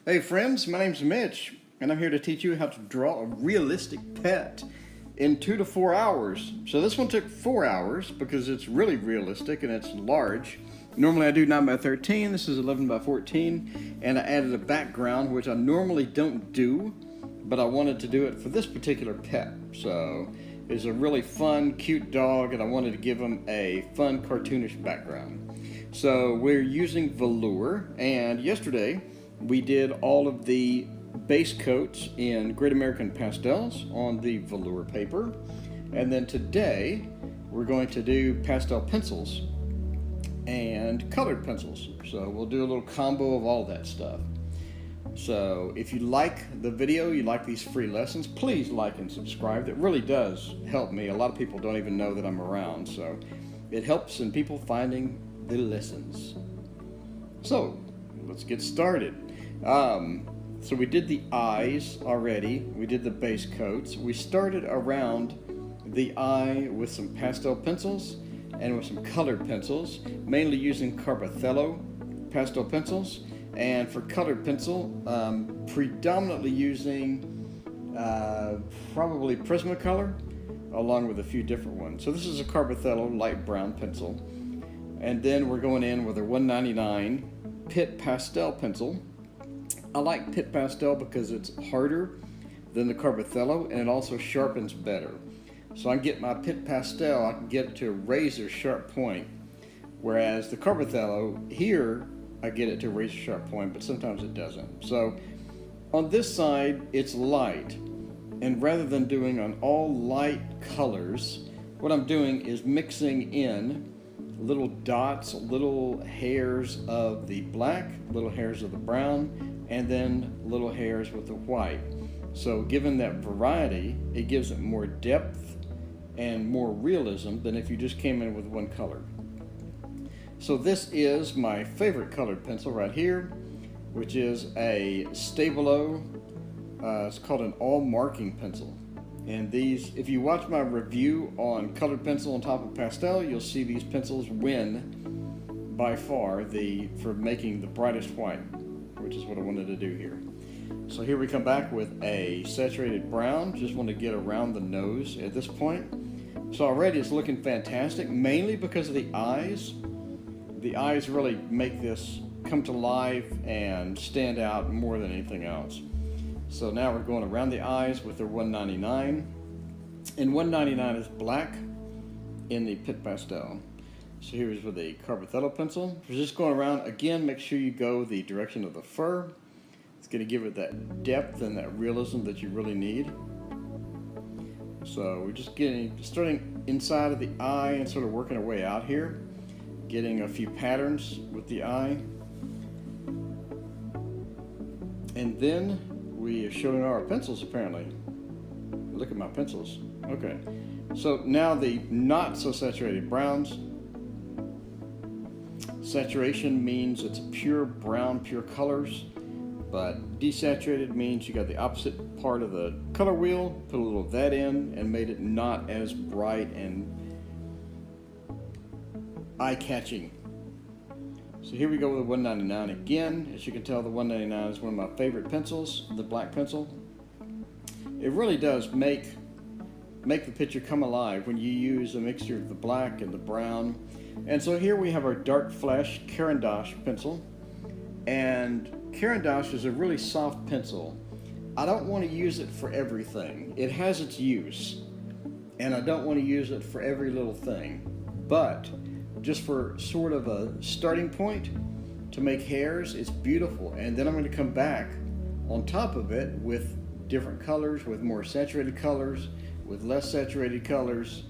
Hey friends, my name's Mitch, and I'm here to teach you how to draw a realistic pet in 2 to 4 hours. So this one took 4 hours because it's really realistic and it's large. Normally I do 9 by 13, this is 11 by 14, and I added a background, which I normally don't do, but I wanted to do it for this particular pet. So it's a really fun, cute dog, and I wanted to give him a fun, cartoonish background. So we're using velour, and yesterday we did all of the base coats in Great American Pastels on the velour paper. And then today we're going to do pastel pencils and colored pencils. So we'll do a little combo of all that stuff. So if you like the video, you like these free lessons, please like and subscribe. That really does help me. A lot of people don't even know that I'm around, so it helps in people finding the lessons. So let's get started. So we did the eyes already. We did the base coats. We started around the eye with some pastel pencils and with some colored pencils, mainly using Carbothello pastel pencils. And for colored pencil, predominantly using probably Prismacolor, along with a few different ones. So this is a Carbothello light brown pencil. And then we're going in with a 199 Pitt Pastel pencil. I like Pitt Pastel because it's harder than the Carbothello and it also sharpens better. So I can get my Pitt Pastel, I can get it to a razor sharp point, whereas the Carbothello here, I get it to a razor sharp point, but sometimes it doesn't. So on this side, it's light, and rather than doing on all light colors, what I'm doing is mixing in little dots, little hairs of the black, little hairs of the brown, and then little hairs with the white. So given that variety, it gives it more depth and more realism than if you just came in with one color. So this is my favorite colored pencil right here, which is a Stabilo. It's called an all marking pencil. And these, if you watch my review on colored pencil on top of pastel, you'll see these pencils win by far for making the brightest white, which is what I wanted to do here. So here we come back with a saturated brown. Just want to get around the nose at this point. So already it's looking fantastic, mainly because of the eyes. The eyes really make this come to life and stand out more than anything else. So now we're going around the eyes with the 199. And 199 is black in the Pitt Pastel. So here's with a Carbothello pencil. We're just going around. Again, make sure you go the direction of the fur. It's going to give it that depth and that realism that you really need. So we're just starting inside of the eye and sort of working our way out here. Getting a few patterns with the eye. And then we are showing our pencils apparently. Look at my pencils. Okay. So now the not so saturated browns. Saturation means it's pure brown, pure colors, but desaturated means you got the opposite part of the color wheel, put a little of that in, and made it not as bright and eye-catching. So here we go with the 199 again. As you can tell, the 199 is one of my favorite pencils, the black pencil. It really does make the picture come alive when you use a mixture of the black and the brown. And so here we have our dark flesh Caran d'Ache pencil. And Caran d'Ache is a really soft pencil. I don't want to use it for everything. It has its use, and I don't want to use it for every little thing. But just for sort of a starting point to make hairs, it's beautiful. And then I'm going to come back on top of it with different colors, with more saturated colors, with less saturated colors.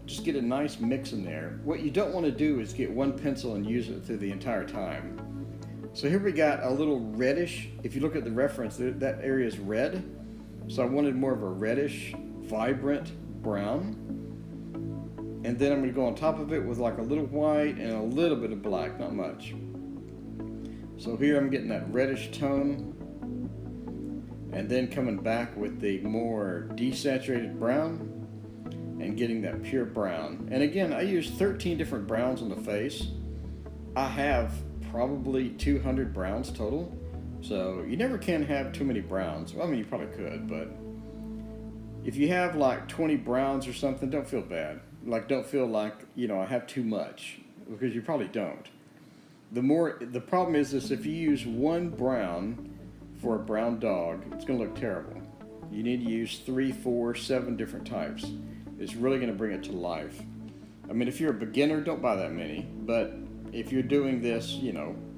Just get a nice mix in there. What you don't want to do is get one pencil and use it through the entire time. So here we got a little reddish. If you look at the reference, that area is red. So I wanted more of a reddish, vibrant brown. And then I'm going to go on top of it with like a little white and a little bit of black, not much. So here I'm getting that reddish tone. And then coming back with the more desaturated brown and getting that pure brown. And again, I use 13 different browns on the face. I have probably 200 browns total, So you never can have too many browns. Well, I mean, you probably could, but if you have like 20 browns or something, don't feel bad. Like, don't feel like, I have too much, because you probably don't. The problem is this: if you use one brown for a brown dog, it's going to look terrible. You need to use 3, 4, 7 different types. It's really going to bring it to life. I mean, if you're a beginner, don't buy that many. But if you're doing this,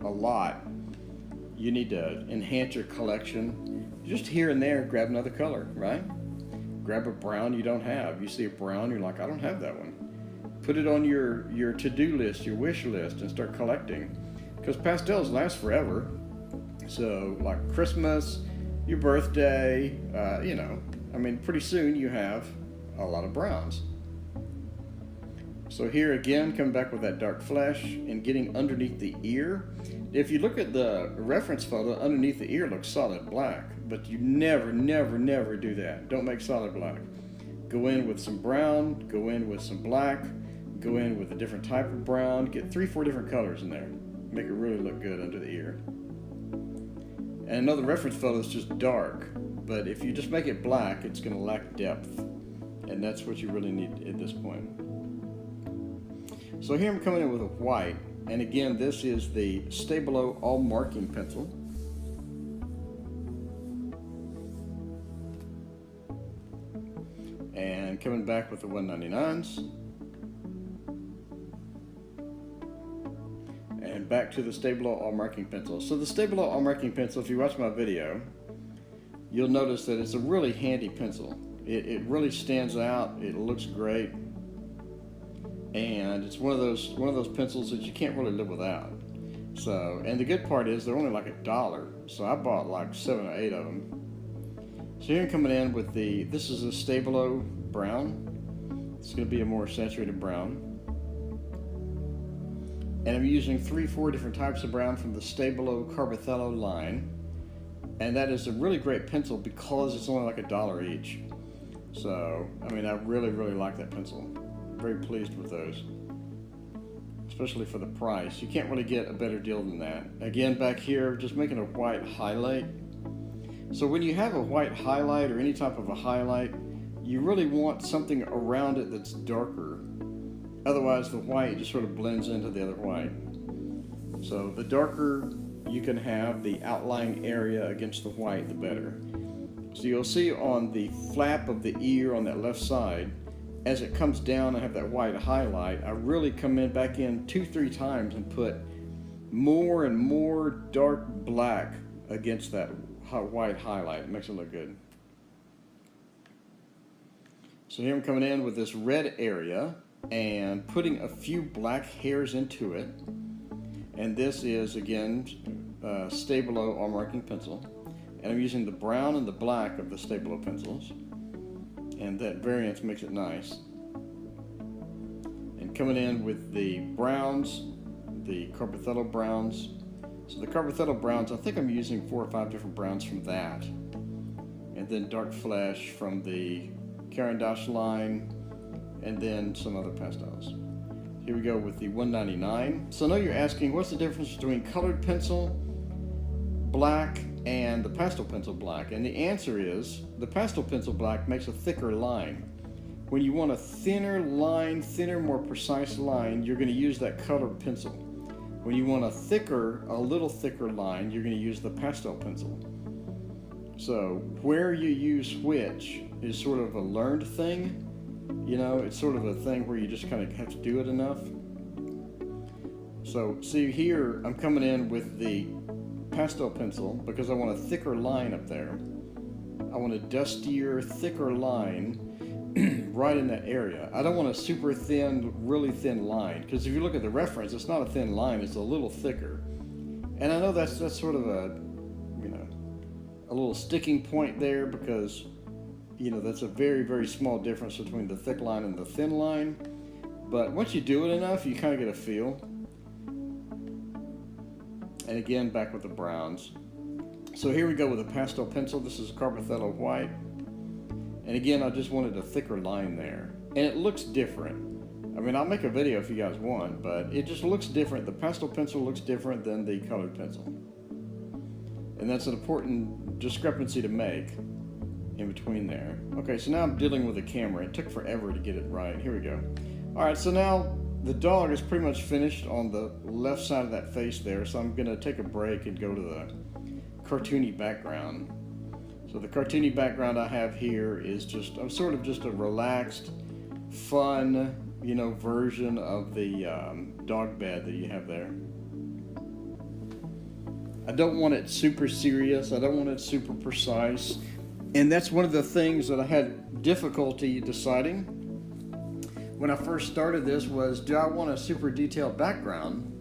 a lot, you need to enhance your collection. Just here and there, grab another color, right? Grab a brown you don't have. You see a brown, you're like, I don't have that one. Put it on your to-do list, your wish list, and start collecting. Because pastels last forever. So, like Christmas, your birthday, pretty soon you have a lot of browns. So here again, coming back with that dark flesh and getting underneath the ear. If you look at the reference photo, underneath the ear looks solid black, but you never, never, never do that. Don't make solid black. Go in with some brown, go in with some black, go in with a different type of brown, get 3, 4 different colors in there. Make it really look good under the ear. And another reference photo is just dark, but if you just make it black, it's going to lack depth, and that's what you really need at this point. So here I'm coming in with a white, and again, this is the Stabilo All Marking Pencil. And coming back with the 199s. And back to the Stabilo All Marking Pencil. So the Stabilo All Marking Pencil, if you watch my video, you'll notice that it's a really handy pencil. It really stands out, it looks great. And it's one of those pencils that you can't really live without. So, and the good part is they're only like $1. So I bought like 7 or 8 of them. So here I'm coming in with this is a Stabilo brown. It's going to be a more saturated brown. And I'm using 3, 4 different types of brown from the Stabilo Carbothello line. And that is a really great pencil because it's only like $1 each. So, I mean, I really, really like that pencil. Very pleased with those, especially for the price. You can't really get a better deal than that. Again, back here, just making a white highlight. So when you have a white highlight or any type of a highlight, you really want something around it that's darker. Otherwise, the white just sort of blends into the other white. So the darker you can have the outlying area against the white, the better. So you'll see on the flap of the ear on that left side, as it comes down, I have that white highlight. I really come in back in 2, 3 times and put more and more dark black against that white highlight. It makes it look good. So here I'm coming in with this red area and putting a few black hairs into it. And this is, again, Stabilo All Marking Pencil. And I'm using the brown and the black of the Stabilo pencils. And that variance makes it nice. And coming in with the browns, the Carbothello browns. So the Carbothello browns, I think I'm using 4 or 5 different browns from that. And then dark flesh from the Carandash line, and then some other pastels. Here we go with the 199. So I know you're asking, what's the difference between colored pencil, black, and the pastel pencil black? And the answer is, the pastel pencil black makes a thicker line. When you want a thinner line, more precise line, you're going to use that colored pencil. When you want a little thicker line, you're going to use the pastel pencil. So where you use which is sort of a learned thing. It's sort of a thing where you just kind of have to do it enough. So see here, I'm coming in with the pastel pencil because I want a thicker line up there. I want a dustier, thicker line right in that area. I don't want a super thin, really thin line, because if you look at the reference, it's not a thin line, it's a little thicker. And I know that's sort of a little sticking point there, because that's a very, very small difference between the thick line and the thin line. But once you do it enough, you kind of get a feel. And again, back with the browns. So here we go with a pastel pencil. This is a Carbothello white. And again, I just wanted a thicker line there. And it looks different. I mean, I'll make a video if you guys want, but it just looks different. The pastel pencil looks different than the colored pencil. And that's an important discrepancy to make in between there. Okay, so now I'm dealing with the camera. It took forever to get it right. Here we go. All right, so now the dog is pretty much finished on the left side of that face there, so I'm gonna take a break and go to the cartoony background. So the cartoony background I have here is just sort of just a relaxed, fun, you know, version of the dog bed that you have there. I don't want it super serious. I don't want it super precise. And that's one of the things that I had difficulty deciding when I first started this was, do I want a super detailed background?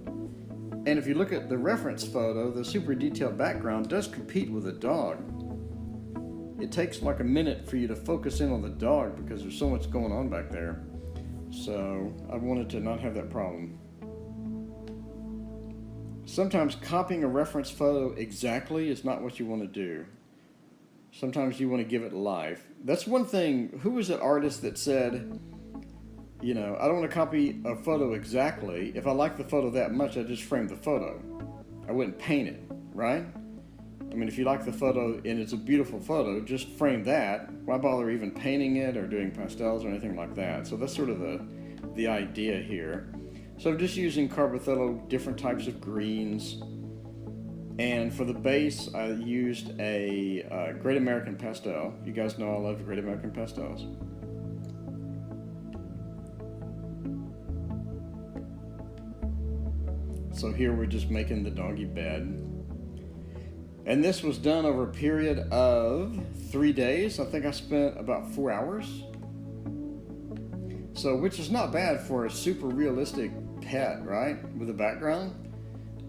And if you look at the reference photo, the super detailed background does compete with a dog. It takes like a minute for you to focus in on the dog because there's so much going on back there. So I wanted to not have that problem. Sometimes copying a reference photo exactly is not what you want to do. Sometimes you want to give it life. That's one thing. Who was that artist that said, you know, I don't want to copy a photo exactly. If I like the photo that much, I just frame the photo. I wouldn't paint it, right? I mean, if you like the photo and it's a beautiful photo, just frame that. Why bother even painting it or doing pastels or anything like that? So that's sort of the idea here. So I'm just using Carbothello, different types of greens. And for the base, I used a Great American Pastel. You guys know I love Great American Pastels. So here we're just making the doggy bed. And this was done over a period of 3 days. I think I spent about 4 hours. So, which is not bad for a super realistic pet, right? With a background.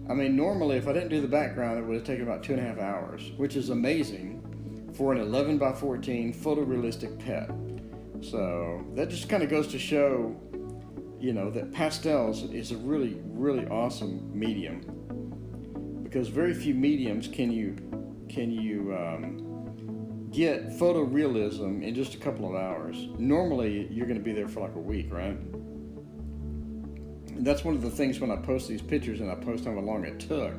I mean, normally if I didn't do the background, it would have taken about 2.5 hours, which is amazing for an 11 by 14 photorealistic pet. So that just kind of goes to show, you know, that pastels is a really, really awesome medium, because very few mediums can you get photorealism in just a couple of hours. Normally, you're going to be there for like a week, right? And that's one of the things when I post these pictures and I post how long it took.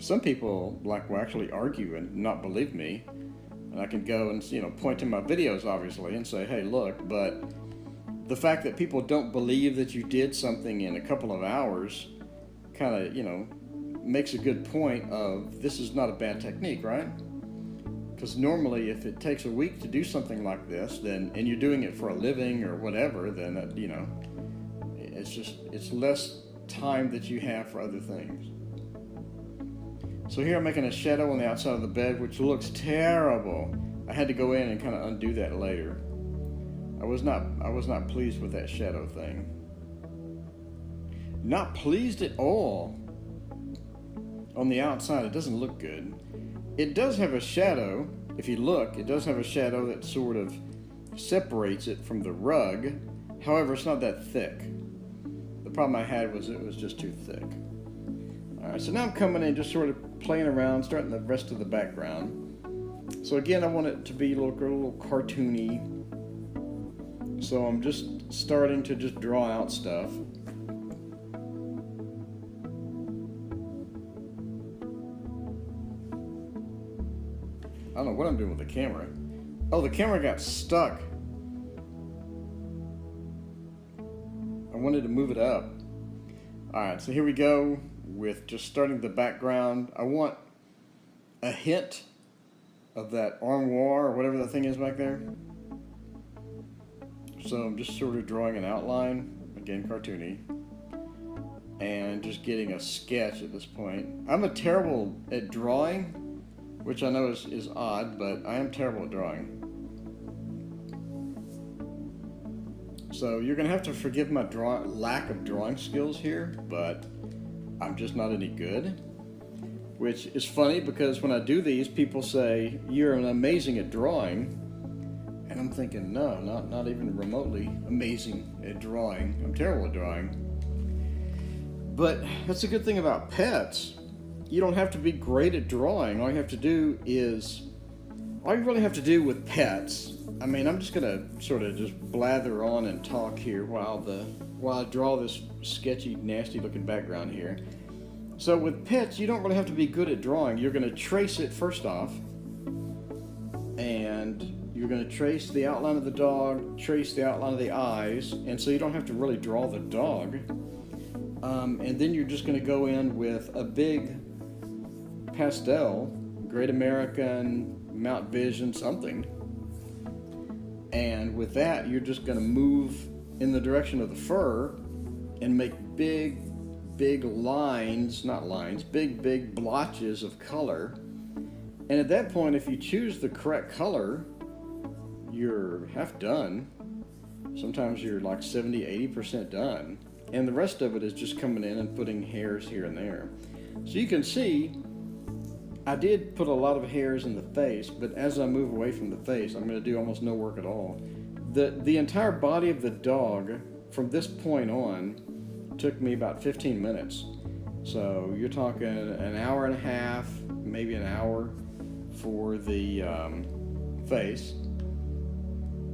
Some people will actually argue and not believe me, and I can go and, you know, point to my videos obviously and say, hey, look, but the fact that people don't believe that you did something in a couple of hours kind of, you know, makes a good point of this is not a bad technique, right? Because normally if it takes a week to do something like this, then, and you're doing it for a living or whatever, then that, you know, it's less time that you have for other things. So here I'm making a shadow on the outside of the bed, which looks terrible. I had to go in and kind of undo that later. I was not pleased with that shadow thing. Not pleased at all. On the outside, it doesn't look good. It does have a shadow. If you look, it does have a shadow that sort of separates it from the rug. However, it's not that thick. The problem I had was it was just too thick. All right, so now I'm coming in, just sort of playing around, starting the rest of the background. So again, I want it to be a little cartoony. So I'm just starting to just draw out stuff. I don't know what I'm doing with the camera. Oh, the camera got stuck. I wanted to move it up. All right, so here we go with just starting the background. I want a hint of that armoire or whatever that thing is back there. So I'm just sort of drawing an outline, again cartoony, and just getting a sketch at this point. I'm terrible at drawing, which I know is odd, but I am terrible at drawing. So you're gonna have to forgive my lack of drawing skills here, but I'm just not any good. Which is funny because when I do these, people say, you're amazing at drawing. And I'm thinking, no, not even remotely amazing at drawing. I'm terrible at drawing. But that's a good thing about pets. You don't have to be great at drawing. All you really have to do with pets. I mean, I'm just gonna sort of just blather on and talk here while I draw this sketchy, nasty looking background here. So with pets, you don't really have to be good at drawing. You're going to trace it first off, and you're going to trace the outline of the dog, trace the outline of the eyes, and so you don't have to really draw the dog. And then you're just going to go in with a big pastel, Great American, Mount Vision, something. And with that, you're just going to move in the direction of the fur and make big lines, not lines, big blotches of color. And at that point, if you choose the correct color, you're half done. Sometimes you're like 70-80% done. And the rest of it is just coming in and putting hairs here and there. So you can see, I did put a lot of hairs in the face, but as I move away from the face, I'm going to do almost no work at all. The entire body of the dog, from this point on, took me about 15 minutes. So you're talking an hour and a half, maybe an hour for the face,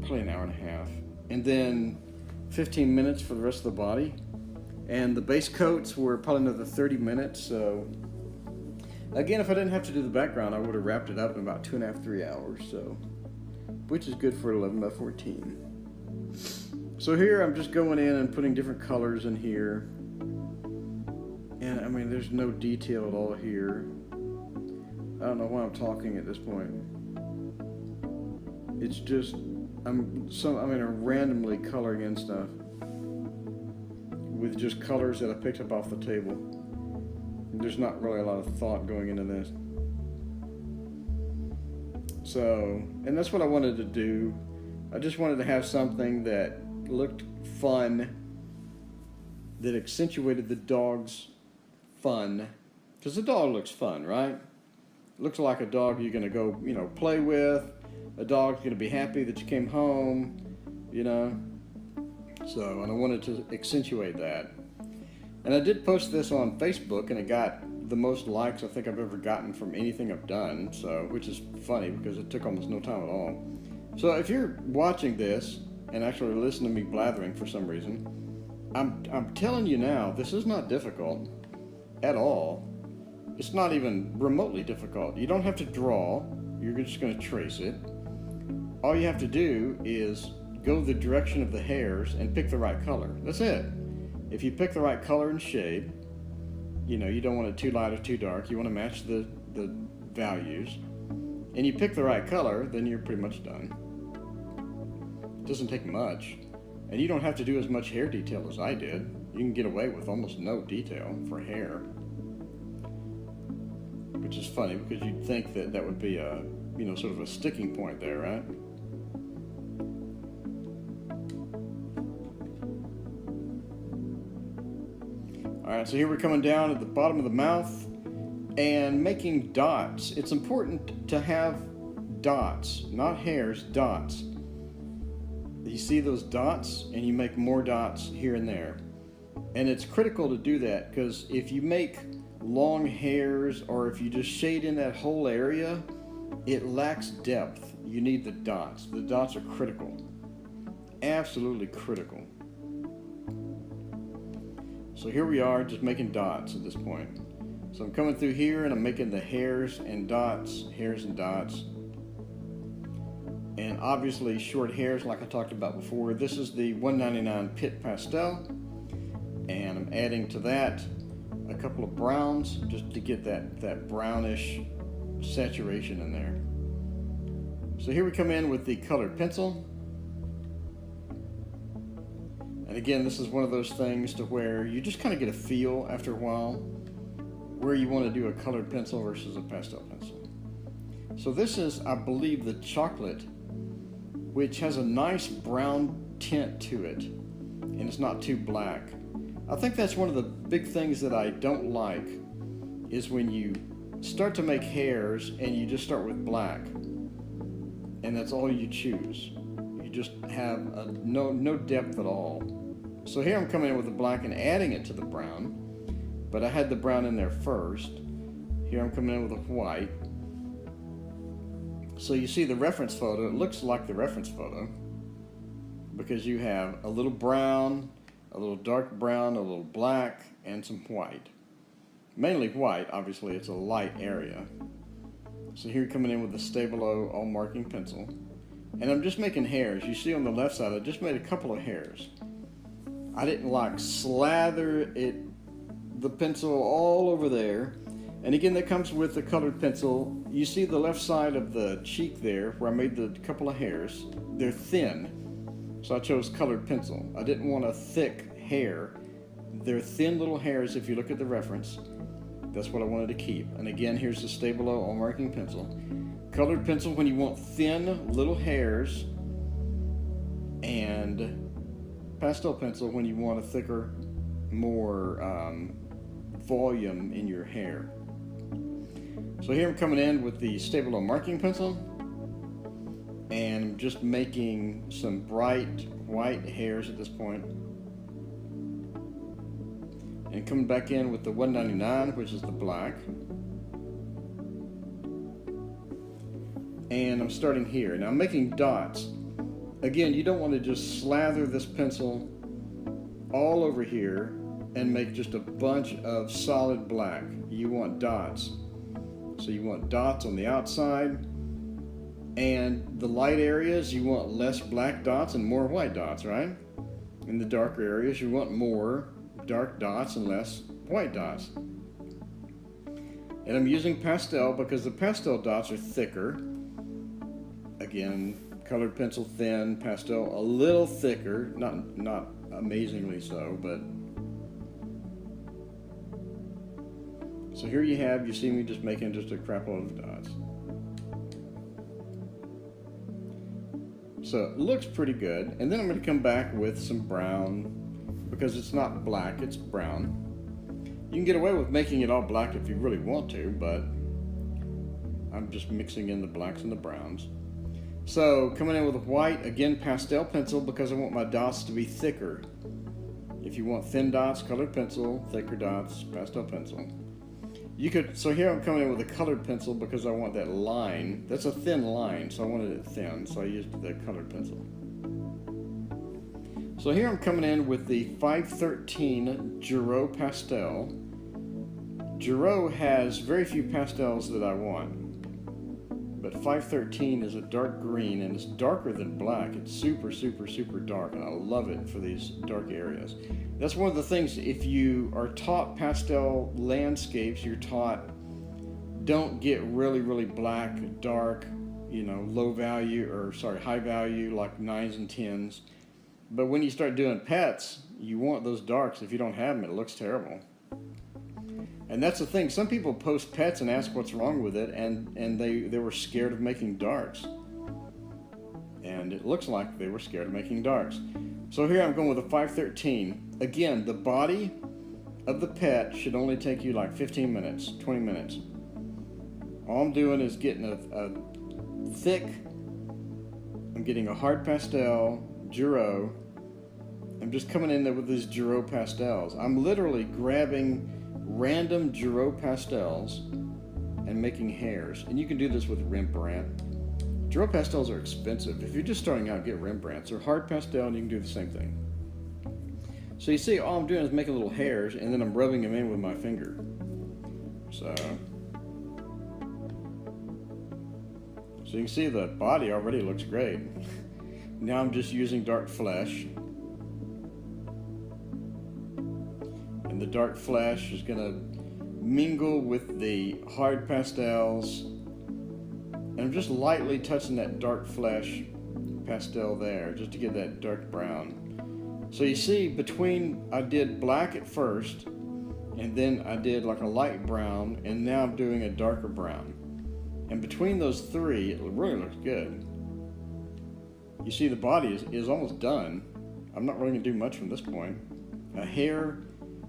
probably an hour and a half, and then 15 minutes for the rest of the body. And the base coats were probably another 30 minutes. So again, if I didn't have to do the background, I would have wrapped it up in about 2.5, 3 hours. So, which is good for 11 by 14. So here I'm just going in and putting different colors in here. And I mean, there's no detail at all here. I don't know why I'm talking at this point. It's just, I'm randomly coloring in stuff with just colors that I picked up off the table. There's not really a lot of thought going into this. So, and that's what I wanted to do. I just wanted to have something that looked fun, that accentuated the dog's fun. Because the dog looks fun, right? It looks like a dog you're gonna go, play with. A dog's gonna be happy that you came home, So, and I wanted to accentuate that. And I did post this on Facebook, and it got the most likes I think I've ever gotten from anything I've done, so, which is funny because it took almost no time at all. So if you're watching this and actually listening to me blathering for some reason, I'm telling you now, this is not difficult at all. It's not even remotely difficult. You don't have to draw. You're just going to trace it. All you have to do is go the direction of the hairs and pick the right color. That's it. If you pick the right color and shade, you don't want it too light or too dark. You want to match the values. And you pick the right color, then you're pretty much done. It doesn't take much. And you don't have to do as much hair detail as I did. You can get away with almost no detail for hair. Which is funny because you'd think that would be a, sort of a sticking point there, right? All right, so here we're coming down at the bottom of the mouth and making dots. It's important to have dots, not hairs, dots. You see those dots, and you make more dots here and there. And it's critical to do that because if you make long hairs or if you just shade in that whole area, it lacks depth. You need the dots. The dots are critical. Absolutely critical. So here we are, just making dots at this point. So I'm coming through here and I'm making the hairs and dots. And obviously short hairs like I talked about before. This is the 199 Pit Pastel. And I'm adding to that a couple of browns just to get that brownish saturation in there. So here we come in with the colored pencil. And again, this is one of those things to where you just kind of get a feel after a while where you want to do a colored pencil versus a pastel pencil. So this is, I believe, the chocolate, which has a nice brown tint to it, and it's not too black. I think that's one of the big things that I don't like is when you start to make hairs and you just start with black, and that's all you choose. You just have no depth at all. So here I'm coming in with the black and adding it to the brown, but I had the brown in there first. Here I'm coming in with the white. So you see the reference photo, it looks like the reference photo because you have a little brown, a little dark brown, a little black, and some white. mainly white. Obviously, it's a light area. So here coming in with the Stabilo all marking pencil. And I'm just making hairs. You see on the left side, I just made a couple of hairs. I didn't like slather the pencil all over there. And again, that comes with the colored pencil. You see the left side of the cheek there where I made the couple of hairs. They're thin, so I chose colored pencil. I didn't want a thick hair. They're thin little hairs if you look at the reference. That's what I wanted to keep. And again, here's the Stabilo all marking pencil. Colored pencil when you want thin little hairs, and pastel pencil when you want a thicker, more volume in your hair. So here I'm coming in with the Stabilo marking pencil, and I'm just making some bright white hairs at this point. And coming back in with the 199, which is the black. And I'm starting here. Now I'm making dots. Again, you don't want to just slather this pencil all over here and make just a bunch of solid black. You want dots. So you want dots on the outside, and the light areas you want less black dots and more white dots, right? In the darker areas you want more dark dots and less white dots. And I'm using pastel because the pastel dots are thicker. Again, colored pencil thin, pastel a little thicker, not amazingly so, but so here you see me just making just a crap load of dots. So it looks pretty good. And then I'm going to come back with some brown, because it's not black, it's brown. You can get away with making it all black if you really want to, but I'm just mixing in the blacks and the browns. So coming in with a white, again pastel pencil because I want my dots to be thicker. If you want thin dots, colored pencil, thicker dots, pastel pencil. So here I'm coming in with a colored pencil because I want that line. That's a thin line, so I wanted it thin, so I used the colored pencil. So here I'm coming in with the 513 Giro pastel. Giro has very few pastels that I want, but 513 is a dark green and it's darker than black. It's super, super, super dark, and I love it for these dark areas. That's one of the things, if you are taught pastel landscapes, you're taught don't get really, really black, dark, low value, high value, like 9s and 10s. But when you start doing pets, you want those darks. If you don't have them, it looks terrible. And that's the thing. Some people post pets and ask what's wrong with it, and they were scared of making darks. And it looks like they were scared of making darks. So here I'm going with a 513. Again, the body of the pet should only take you like 15 minutes, 20 minutes. All I'm doing is getting a thick, I'm getting a hard pastel, Giro. I'm just coming in there with these Giro pastels. I'm literally grabbing random Giro pastels and making hairs. And you can do this with Rembrandt. Giro pastels are expensive. If you're just starting out, get Rembrandts. They're hard pastel and you can do the same thing. So you see, all I'm doing is making little hairs and then I'm rubbing them in with my finger. So you can see the body already looks great. Now I'm just using dark flesh. And the dark flesh is going to mingle with the hard pastels. And I'm just lightly touching that dark flesh pastel there just to get that dark brown. So you see, I did black at first, and then I did like a light brown, and now I'm doing a darker brown. And between those three, it really looks good. You see the body is almost done. I'm not really going to do much from this point. A hair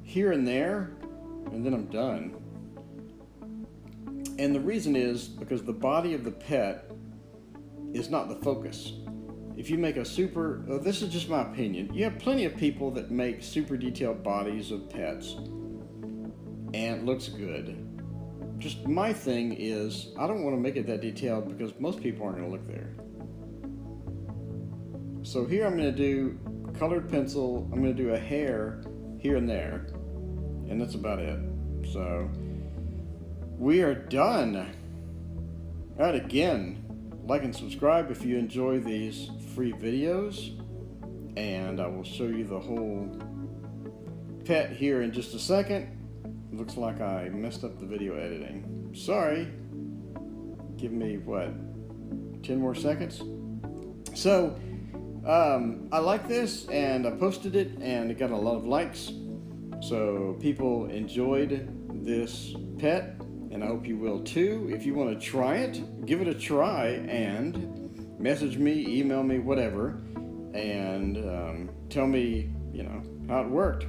here and there, and then I'm done. And the reason is because the body of the pet is not the focus. If you make this is just my opinion, you have plenty of people that make super detailed bodies of pets, and it looks good. Just my thing is, I don't want to make it that detailed because most people aren't going to look there. So here I'm going to do colored pencil, I'm going to do a hair here and there, and that's about it. So we are done. All right, again, like and subscribe if you enjoy these free videos, and I will show you the whole pet here in just a second. Looks like I messed up the video editing. Sorry. Give me, what, 10 more seconds? So, I like this, and I posted it, and it got a lot of likes. So, people enjoyed this pet, and I hope you will too. If you want to try it, give it a try, and message me, email me, whatever, and tell me, how it worked.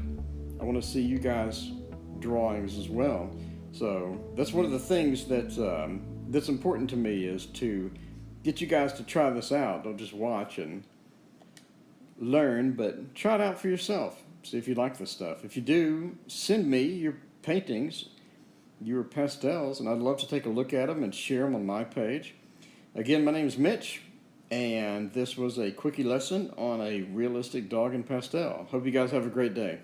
I want to see you guys drawings as well. So that's one of the things that's important to me, is to get you guys to try this out. Don't just watch and learn, but try it out for yourself. See if you like this stuff. If you do, send me your paintings, your pastels, and I'd love to take a look at them and share them on my page. Again, my name is Mitch, and this was a quickie lesson on a realistic dog in pastel. Hope you guys have a great day.